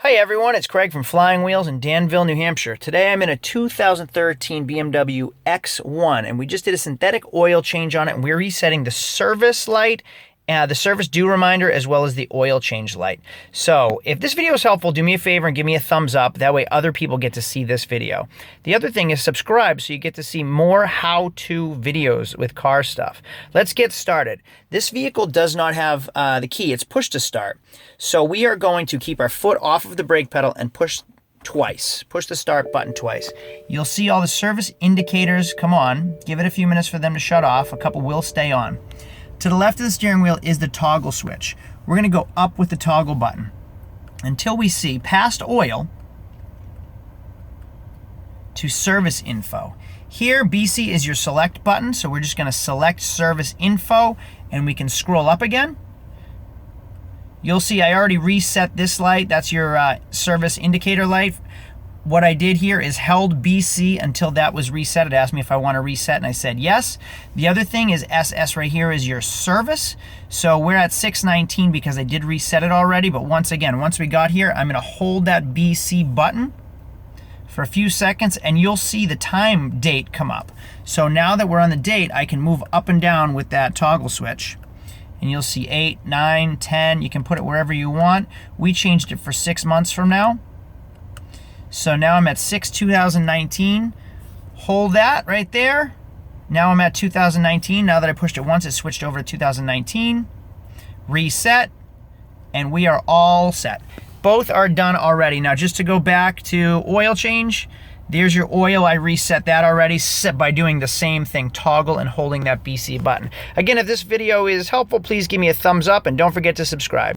Hi everyone, it's Craig from Flying Wheels in Danville, New Hampshire. Today I'm in a 2013 BMW X1 and we just did a synthetic oil change on it and we're resetting the service light, the service due reminder, as well as the oil change light. So if this video is helpful, do me a favor and give me a thumbs up. That way other people get to see this video. The other thing is subscribe so you get to see more how-to videos with car stuff. Let's get started. This vehicle does not have the key. It's push to start. So we are going to keep our foot off of the brake pedal and push twice. Push the start button twice. You'll see all the service indicators come on. Give it a few minutes for them to shut off. A couple will stay on. To the left of the steering wheel is the toggle switch. We're going to go up with the toggle button until we see past oil to service info. Here, BC is your select button, so we're just going to select service info and we can scroll up again. You'll see I already reset this light. That's your service indicator light. What I did here is held BC until that was reset. It asked me if I want to reset and I said yes. The other thing is SS right here is your service. So we're at 619 because I did reset it already. But once again, once we got here, I'm going to hold that BC button for a few seconds and you'll see the time date come up. So now that we're on the date, I can move up and down with that toggle switch. And you'll see 8, 9, 10. You can put it wherever you want. We changed it for 6 months from now. So now I'm at 6/2019. Hold that right there. Now I'm at 2019. Now that I pushed it once, it switched over to 2019. Reset, and we are all set. Both are done already. Now just to go back to oil change, there's your oil. I reset that already by doing the same thing, toggle and holding that BC button. Again, if this video is helpful, please give me a thumbs up and don't forget to subscribe.